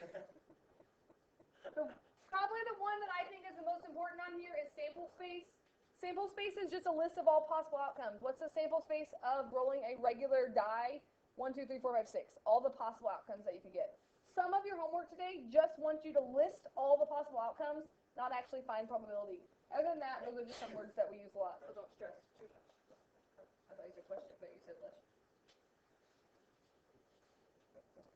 So probably the one that I think is the most important on here is sample space. Sample space is just a list of all possible outcomes. What's the sample space of rolling a regular die? 1, 2, 3, 4, 5, 6. All the possible outcomes that you could get. Some of your homework today just wants you to list all the possible outcomes, not actually find probability. Other than that, those are just some words that we use a lot, so don't stress too much. I thought you said question, but you said list.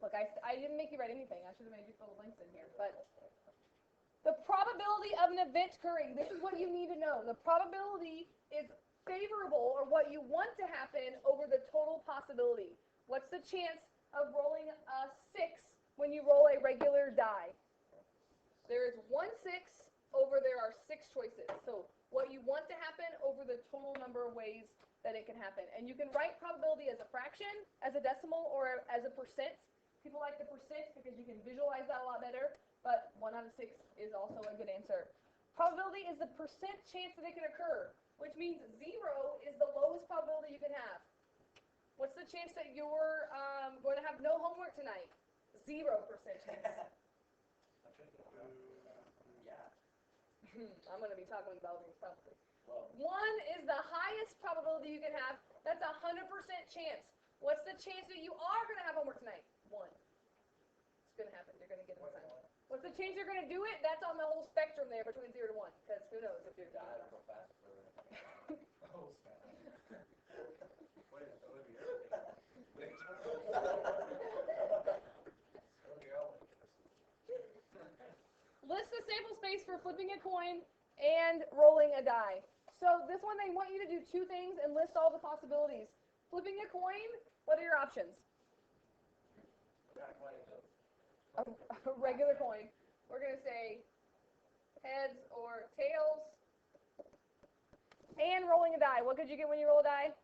Look, I didn't make you write anything. I should have made you fill the blanks in here. But the probability of an event occurring, this is what you need to know. The probability is favorable, or what you want to happen, over the total possibility. What's the chance of rolling a 6 when you roll a regular die? There is 1 6 over there are 6 choices. So what you want to happen over the total number of ways that it can happen. And you can write probability as a fraction, as a decimal, or as a percent. People like the percent because you can visualize that a lot better, but 1 out of 6 is also a good answer. Probability is the percent chance that it can occur, which means 0 is the lowest probability you can have. What's the chance that you're going to have no homework tonight? 0% chance. I'm going to be talking about these probably. 1 is the highest probability you can have. That's a 100% chance. What's the chance that you are going to have homework tonight? 1. It's going to happen. You're going to get it assigned. What's the chance you're going to do it? That's on the whole spectrum there between 0 to 1. Because who knows if you're doing it or not. List the sample space for flipping a coin and rolling a die. So this one, they want you to do 2 things and list all the possibilities. Flipping a coin, what are your options? A regular coin. We're going to say heads or tails. And rolling a die. What could you get when you roll a die?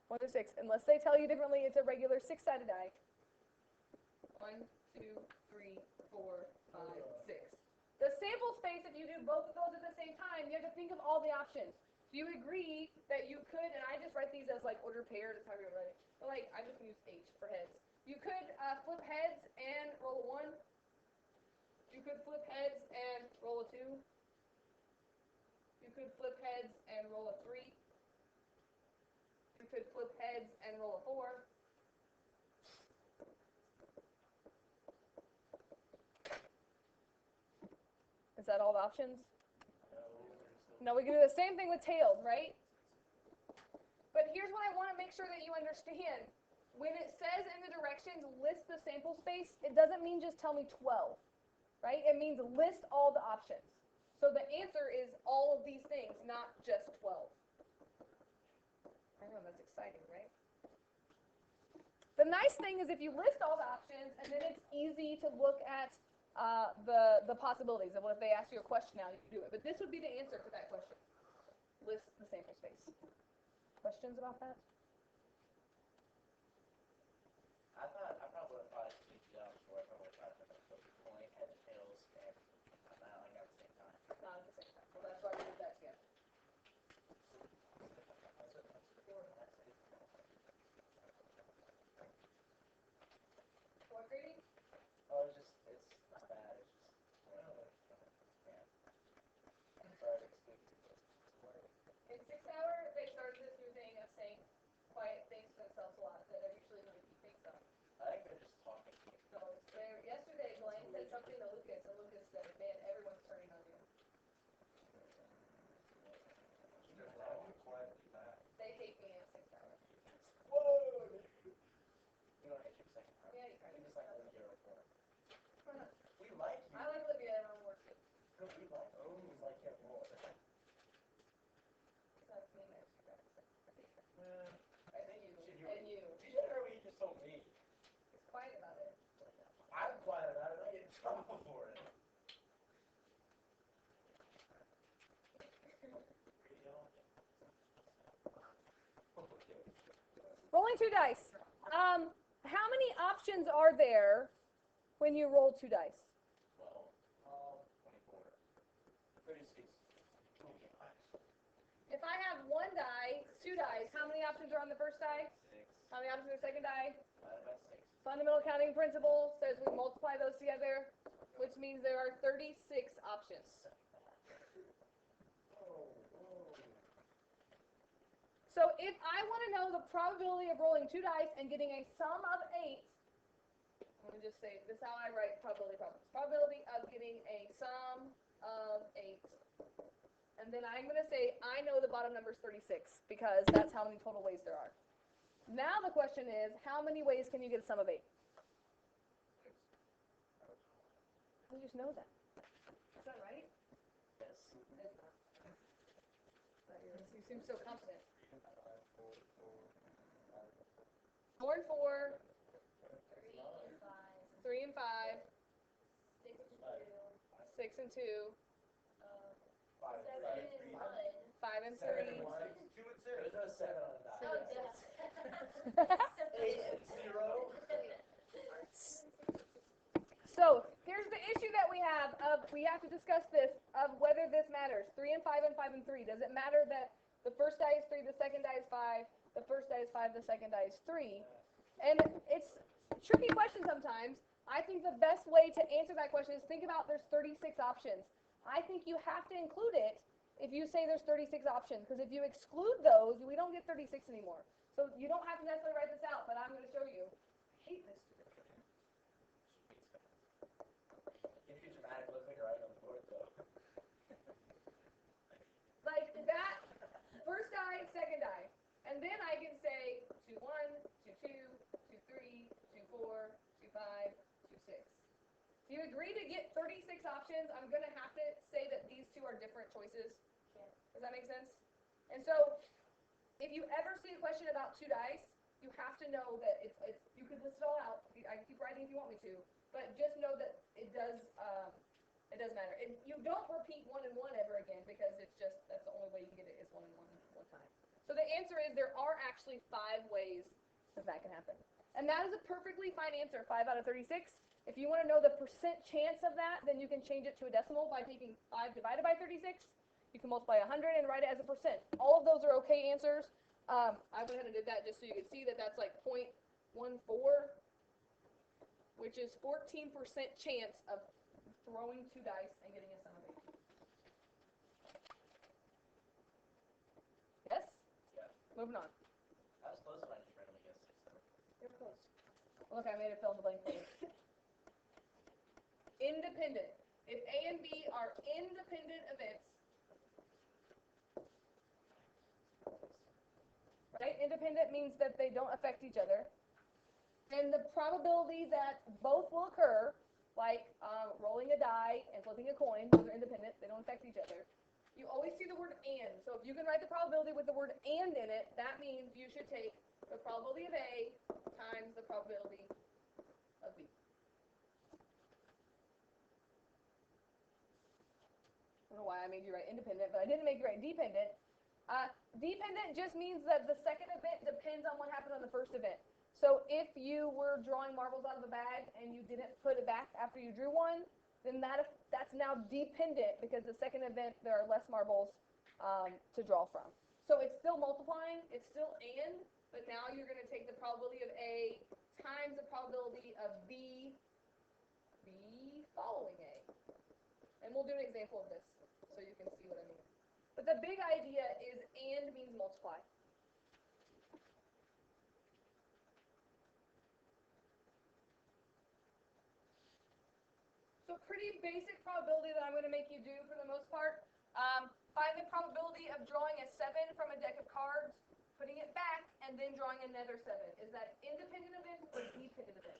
1 to 6. Unless they tell you differently, it's a regular 6-sided die. 1, 2, 3, 4, 5, 6. The sample space, if you do both of those at the same time, you have to think of all the options. Do you agree that you could, and I just write these as like order paired, that's how you write it, but like I just use H for heads. You could flip heads and roll a 1. You could flip heads and roll a 2. You could flip heads and roll a 3. You could flip heads and roll a 4. Is that all the options? No, we can do the same thing with tails, right? But here's what I want to make sure that you understand. When it says in the directions, list the sample space, it doesn't mean just tell me 12, right? It means list all the options. So the answer is all of these things, not just 12. I know, that's exciting, right? The nice thing is if you list all the options, and then it's easy to look at the possibilities of what if they ask you a question now, you can do it. But this would be the answer to that question. List the sample space. Questions about that? I probably would have thought it would be before. I probably would have thought it would be coin, heads, tails, and not like at the same time. Not at the same time. So that's why we did that together. What grading? Oh, it's not bad. It's just, yeah. I'm sorry to exclude you, but In 6 hour, they started this new thing of saying quiet things to themselves a lot that are usually going to keep things up. I think they're just talking. So yesterday, Blaine said something to Lucas, and Lucas said, man, everyone's turning on you. They hate me in 6 hours. Whoa! You don't hate your second part. Yeah, you kind of just like Olivia before. We I like you. like Olivia and I'm working. No, we like you. We like him more. That's me next to that. I think you should hear. And you. Did you hear what you just told me? It's quiet about it. I'm quiet about it. I get in trouble for it. Rolling 2 dice. How many options are there when you roll 2 dice? 24. 36. If I have 1 die, 2 dice, how many options are on the first die? 6. How many options on the second die? Divided by 6. Fundamental counting principle says we multiply those together, which means there are 36 options. So if I want to know the probability of rolling 2 dice and getting a sum of 8, let me just say, this is how I write probability problems. Probability of getting a sum of 8. And then I'm going to say, I know the bottom number is 36, because that's how many total ways there are. Now the question is, how many ways can you get a sum of 8? You just know that. Is that right? Yes. You seem so confident. 4 and 4. 3 and 5. 6 and 2. 5 and 3. 2 and 2. There's no 7 on the die. Oh, yeah. 8 and 0. So here's the issue that we have we have to discuss this of whether this matters. 3 and 5 and 5 and 3. Does it matter that the first die is 3, the second die is 5, the first die is 5, the second die is 3? And it's a tricky question sometimes. I think the best way to answer that question is think about there's 36 options. I think you have to include it if you say there's 36 options, because if you exclude those, we don't get 36 anymore. So you don't have to necessarily write this out, but I'm going to show you. I hate this. If you're dramatic, it looks like you're right on the board, though. Like that, first die, second die. And then I can say 2, 1, 2, 2, 2, 3, 2, 4, 2, 5, 2, 6. If you agree to get 36 options, I'm going to have to say that these two are different choices. Does that make sense? And so, if you ever see a question about 2 dice, you have to know that it's you can list it all out. I can keep writing if you want me to, but just know that it does matter. And you don't repeat 1 and 1 ever again, because it's just that's the only way you can get it is 1 and 1 time. So the answer is there are actually 5 ways that can happen, and that is a perfectly fine answer. 5 out of 36. If you want to know the percent chance of that, then you can change it to a decimal by taking 5 divided by 36. You can multiply 100 and write it as a percent. All of those are okay answers. I went ahead and did that just so you could see that that's like 0.14, which is 14% chance of throwing 2 dice and getting a sum of 8. Yes? Yeah. Moving on. I was close when I just randomly guessed 6, though. You're close. Look, I made it fill in the blank for you. Independent. If A and B are independent events, right? Independent means that they don't affect each other. And the probability that both will occur, like rolling a die and flipping a coin, those are independent. They don't affect each other. You always see the word and. So if you can write the probability with the word and in it, that means you should take the probability of A times the probability of B. I don't know why I made you write independent, but I didn't make you write dependent. Dependent just means that the second event depends on what happened on the first event. So if you were drawing marbles out of a bag and you didn't put it back after you drew one, then that's now dependent, because the second event there are less marbles to draw from. So it's still multiplying, it's still and, but now you're going to take the probability of A times the probability of B following A. And we'll do an example of this so you can see what I mean. But the big idea is and means multiply. So pretty basic probability that I'm going to make you do for the most part. Find the probability of drawing a 7 from a deck of cards, putting it back, and then drawing another 7. Is that independent event or dependent event?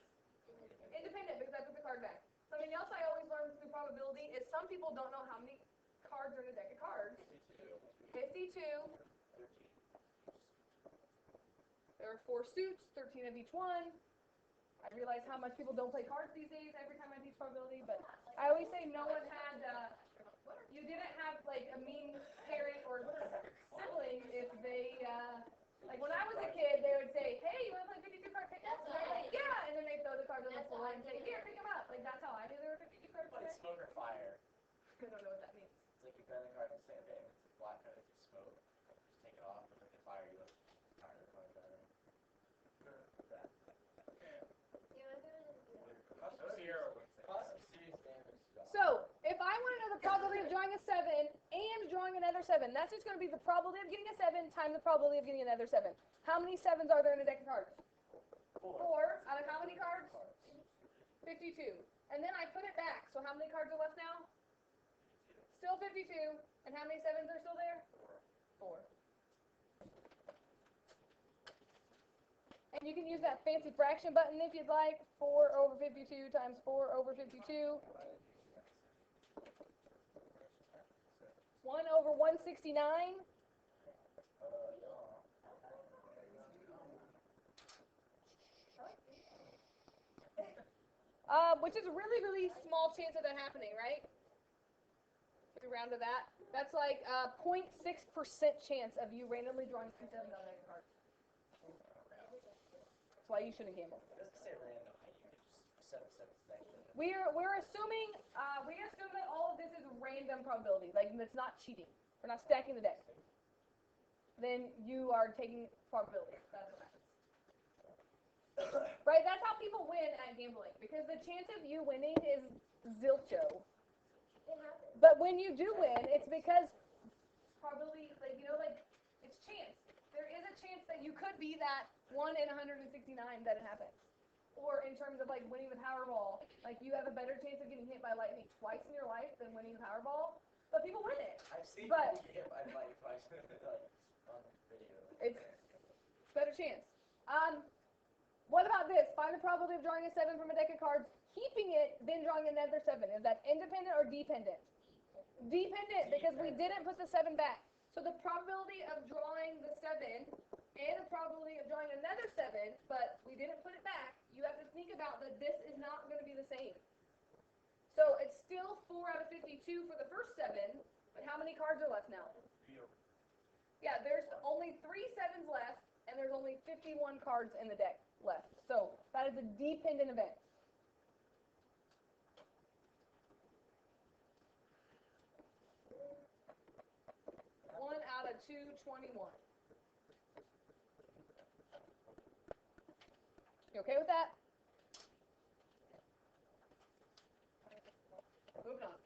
Independent, because I put the card back. Something else I always learn through probability is some people don't know how many cards are in a deck of cards. 52. There are 4 suits, 13 of each one. I realize how much people don't play cards these days every time I teach probability, but I always say no one had, you didn't have like a mean parent or sibling if they, like when I was a kid, they would say, hey, you want to play 52 card pick? And I'm like, yeah, and then they throw the cards on the floor and say, here, pick them up. Like that's how I knew there were 52 cards. Like smoke or fire. I don't know what that means. It's like you bend the card and say, okay, it's black card, it's smoke. Just take it off, it's like a fire, you look fire the card better. You drawing a 7 and drawing another 7. That's just going to be the probability of getting a 7 times the probability of getting another 7. How many 7s are there in a deck of cards? 4 out of how many cards? 52. And then I put it back. So how many cards are left now? Still 52. And how many 7s are still there? 4. And you can use that fancy fraction button if you'd like. 4 over 52 times 4 over 52. 1 over 169. Which is a really, really small chance of that happening, right? If you round to that, that's like 0.6% chance of you randomly drawing 2 7s on that card. That's why you shouldn't gamble. We're assuming we assume that all of this is random probability, like it's not cheating. We're not stacking the deck. Then you are taking probability. That's what happens. Right? That's how people win at gambling, because the chance of you winning is zilcho. But when you do win, it's because probability, like it's chance. There is a chance that you could be that 1 in 169 that it happens. Or in terms of like winning the Powerball, like you have a better chance of getting hit by lightning twice in your life than winning the Powerball, but people win it. I've seen but people get hit by lightning twice on video. It's better chance. What about this? Find the probability of drawing a 7 from a deck of cards, keeping it, then drawing another 7. Is that independent or dependent? Dependent, because we didn't put the 7 back. So the probability of drawing the 7 and the probability of drawing another 7, but we didn't put it back, you have to think about that this is not going to be the same. So it's still 4 out of 52 for the first 7, but how many cards are left now? Yeah, there's only 3 7s left, and there's only 51 cards in the deck left. So that is a dependent event. One out of 221. You okay with that? Moving on.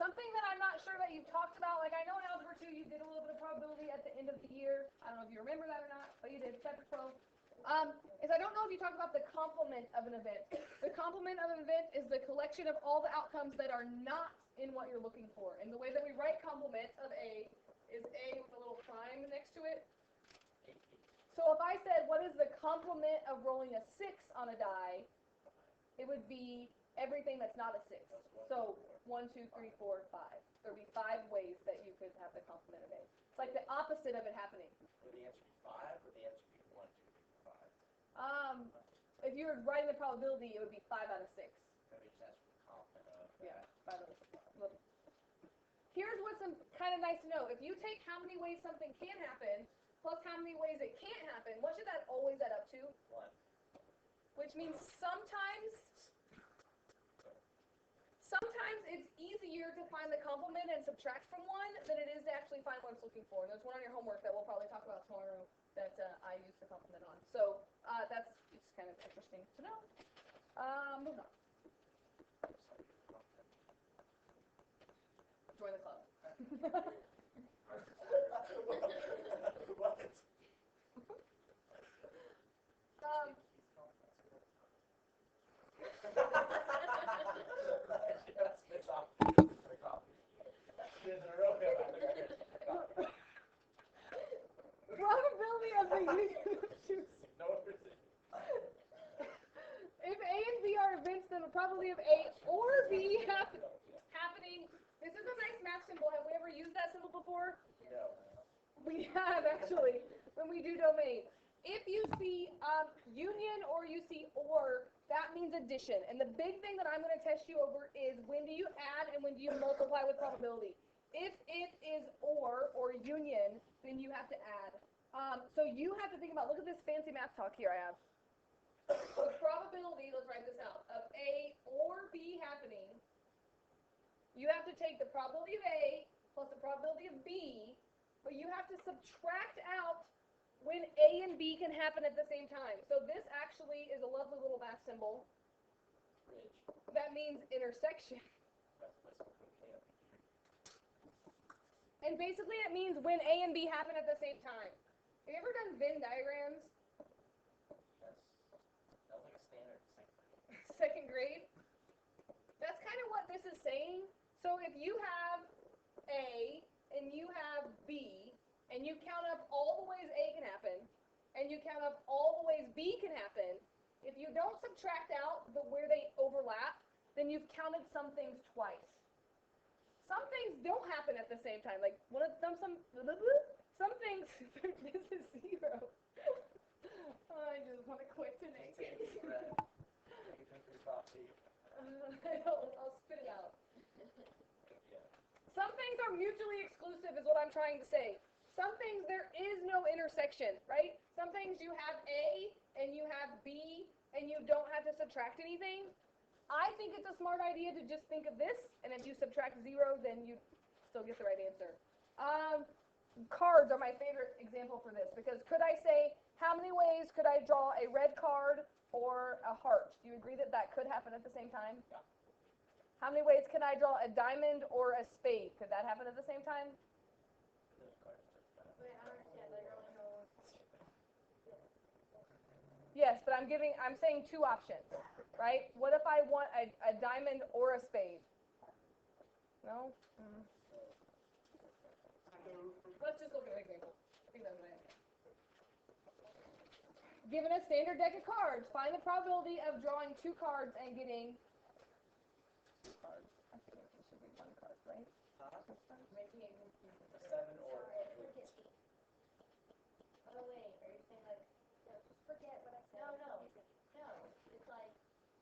Something that I'm not sure that you've talked about, like I know in Algebra 2 you did a little bit of probability at the end of the year. I don't know if you remember that or not, but you did, chapter 12. Is I don't know if you talked about the complement of an event. The complement of an event is the collection of all the outcomes that are not in what you're looking for. And the way that we write complement of A is A with a little prime next to it. So if I said, what is the complement of rolling a 6 on a die, it would be everything that's not a 6. So 1, 2, 3, 4, 5. There would be 5 ways that you could have the complement of A. It's like the opposite of it happening. Would the answer be 5 or the answer be 1, 2, 3, 5? If you were writing the probability, it would be 5 out of 6. Maybe just ask for the complement of Yeah, 5 out of 6. Here's what's kind of nice to know. If you take how many ways something can happen plus how many ways it can't happen, what should that always add up to? 1. Which means sometimes it's easier to find the complement and subtract from 1 than it is to actually find what it's looking for. And there's one on your homework that we'll probably talk about tomorrow that I use the complement on. So that's just kind of interesting to know. Moving on. Join the club. Probability of the union of two. If A and B are events, then the probability of A or B happening. This is a nice math symbol. Have we ever used that symbol before? No. We have, actually, when we do domain. If you see union or you see or, that means addition. And the big thing that I'm going to test you over is when do you add and when do you multiply with probability. If it is or union, then you have to add. So you have to think about, look at this fancy math talk here I have. The probability, let's write this out, of A or B happening, you have to take the probability of A plus the probability of B, but you have to subtract out when A and B can happen at the same time. So this actually is a lovely little math symbol. Bridge. That means intersection. Yeah. And basically it means when A and B happen at the same time. Have you ever done Venn diagrams? That was like a standard Second grade? That's kind of what this is saying. So if you have A and you have B, and you count up all the ways A can happen, and you count up all the ways B can happen, if you don't subtract out where they overlap, then you've counted some things twice. Some things don't happen at the same time. Like one of some things. This is 0. Oh, I just want to quit today. I'll spit it out. Some things are mutually exclusive, is what I'm trying to say. Some things there is no intersection, right? Some things you have A and you have B and you don't have to subtract anything. I think it's a smart idea to just think of this, and if you subtract 0, then you still get the right answer. Cards are my favorite example for this, because could I say, how many ways could I draw a red card or a heart? Do you agree that that could happen at the same time? Yeah. How many ways can I draw a diamond or a spade? Could that happen at the same time? Yes, but I'm saying 2 options, right? What if I want a diamond or a spade? No? Let's just look at an example. I think that's what I have. Given a standard deck of cards, find the probability of drawing 2 cards and getting 2 cards. I think it should be 1 card, right? Making a 7 or 8. Oh wait, are you saying like, no, just forget what I said. No, it's like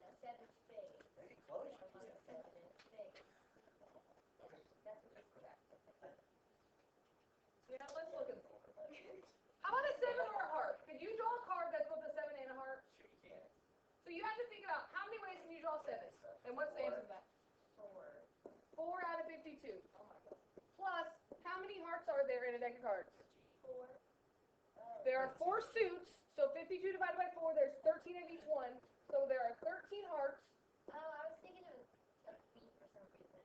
a 7 spade. Very close. Among 7 and spade. That's what you forgot. Yeah, let's look at how about a 7 or a heart? Could you draw a card that's both a 7 and a heart? Sure you can. So you have to think about how many ways can you draw 7s? And what's the answer to that? 4. 4 out of 52. Oh my God. Plus, how many hearts are there in a deck of cards? 4. There are 4 suits, so 52 divided by 4, there's 13 of each one. So there are 13 hearts. Oh, I was thinking it was a beat for some reason.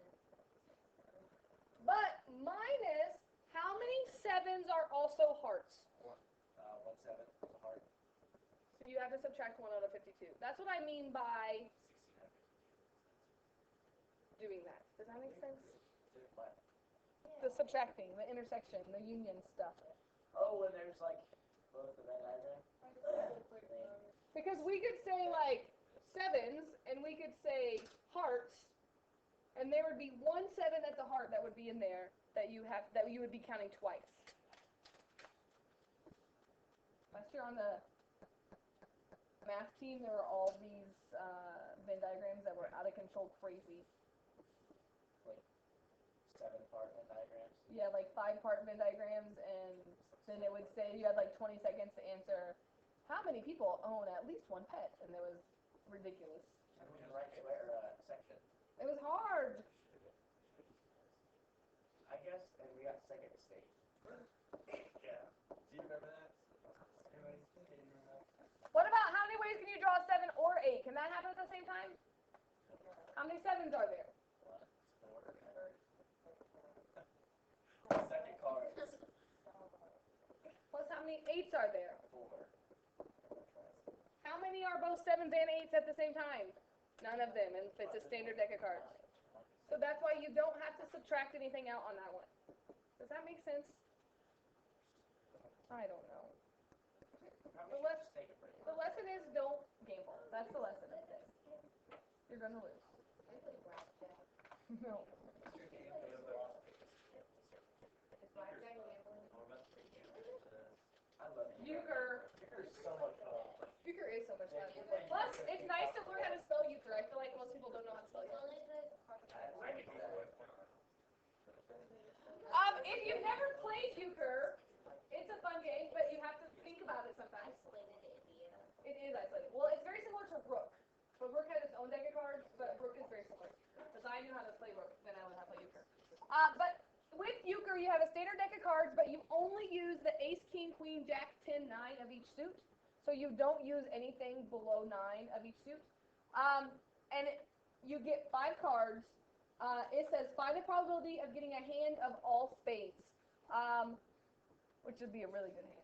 But minus how many 7s are also hearts? 1 7 is a heart. So you have to subtract 1 out of 52. That's what I mean by 1600. doing that. Does that make sense? What? The subtracting, the intersection, the union stuff. Oh, and there's like both of that diagram. Because we could say like 7s, and we could say hearts, and there would be 1 7 at the heart that would be in there that you would be counting twice. Last year on the math team, there were all these Venn diagrams that were out of control, crazy. Like 7-part diagrams. Yeah, like 5-part Venn diagrams, and then it would say you had like 20 seconds to answer how many people own at least 1 pet, and it was ridiculous. And we can write square section. It was hard. I guess, and we got second stage. Yeah. Do you remember that? Anybody? Can you remember that? What about how many ways can you draw 7 or 8? Can that happen at the same time? How many 7s are there? 4. Second card. Plus, how many 8s are there? 4. How many are both 7s and 8s at the same time? None of them, and it's a standard deck of cards. So that's why you don't have to subtract anything out on that one. Does that make sense? I don't know. The lesson is don't gamble. That's the lesson of this. You're going to lose. No. I love Euchre. Euchre is so much fun. Euchre is so much fun. Plus, it's nice to learn how to spell euchre. I feel like most people don't know how to spell euchre. If you've never played euchre, it's a fun game, but you have to think about it sometimes. It is isolated. Well, it's very similar to Rook. But Rook has its own deck of cards, but Rook is very similar. Because I knew how to play Rook, then I learned how to play euchre. But with euchre, you have a standard deck of cards, but you only use the ace, king, queen, jack, 10, 9 of each suit. So you don't use anything below 9 of each suit. and you get 5 cards. It says find the probability of getting a hand of all spades, which would be a really good hand.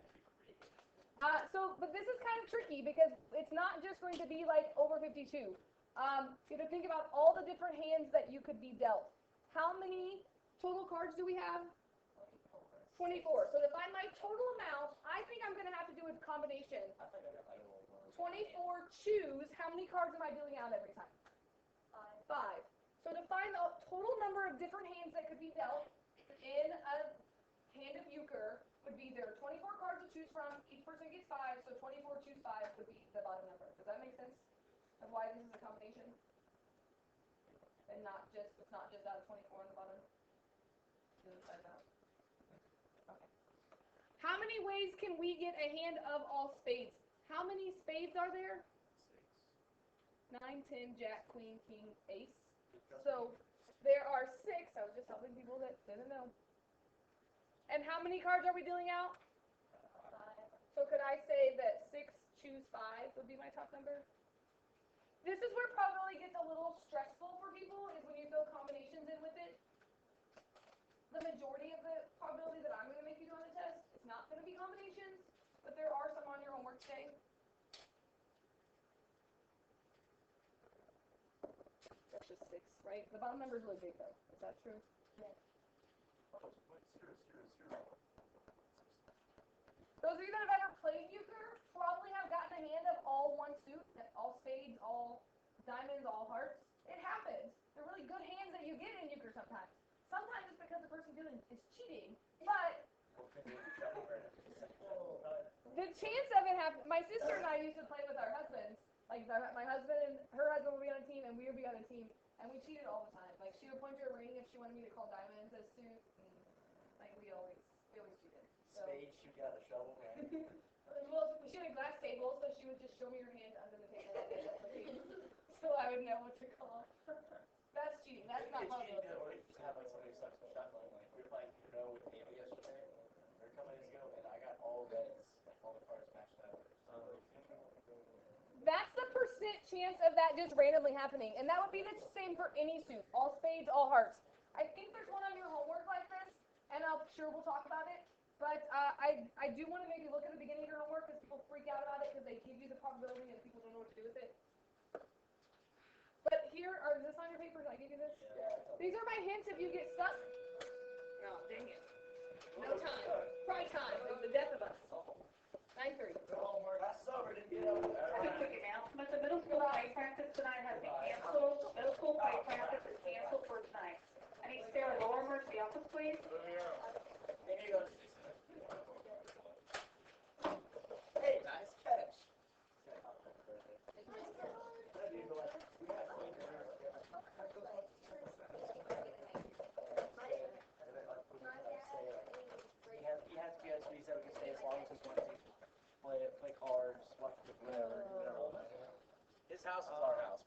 But this is kind of tricky because it's not just going to be like over 52. You have to think about all the different hands that you could be dealt. How many total cards do we have? 24. So to find my total amount, I think I'm going to have to do a combination. 24 choose, how many cards am I dealing out every time? 5. So to find the total number of different hands that could be dealt in a hand of euchre would be there are 24 cards to choose from. Each person gets 5, so 24 choose 5 would be the bottom number. Does that make sense? Of why this is a combination? And it's not just out of 24 on the bottom. Okay. How many ways can we get a hand of all spades? How many spades are there? 6. 9, 10, jack, queen, king, ace. So there are 6. I was just helping people that didn't know. And how many cards are we dealing out? 5. So could I say that 6 choose 5 would be my top number? This is where probability gets a little stressful for people, is when you throw combinations in with it. The majority of the probability that I'm going to make you do on the test is not going to be combinations, but there are some on your homework today. That's just 6, right? The bottom number is really big, though. Is that true? Yeah. Those of you that have ever played euchre probably have gotten a hand of all one suit, all spades, all diamonds, all hearts. It happens. They're really good hands that you get in euchre sometimes. Sometimes it's because the person doing it is cheating, but the chance of it happening. My sister and I used to play with our husbands. Like my husband and her husband would be on a team, and we would be on a team, and we cheated all the time. Like she would point to a ring if she wanted me to call diamonds as suit, and like we always cheated. So. Spade, shoot out a shovel, right? Well, she had a glass table, so she would just show me her hand under the table, so I would know what to call. That's cheating. That's not probability. Or you just have like somebody sucks the shuffling. Like we were playing with Amy yesterday, or a couple days ago, and I got all reds, all the cards matched up. That's the % chance of that just randomly happening, and that would be the same for any suit. All spades, all hearts. I think there's one on your homework like this, and I'm sure we'll talk about it. But I do want to make you look at the beginning of your homework because people freak out about it because they give you the probability and people don't know what to do with it. But is this on your paper? Did I give you this? Yeah. These are my hints if you get stuck. No, dang it. No time. Try time. It's the death of us. 9:30. Homework. I sobered and get over there. As a quick announcement, the middle school fight practice tonight has been canceled. Middle school fight practice is canceled for tonight. I need Sarah Lorimer to the office, please. Hey, nice catch. He has kids, but he said we can stay as long as we want to. Play cards, watch whatever. His house is our house.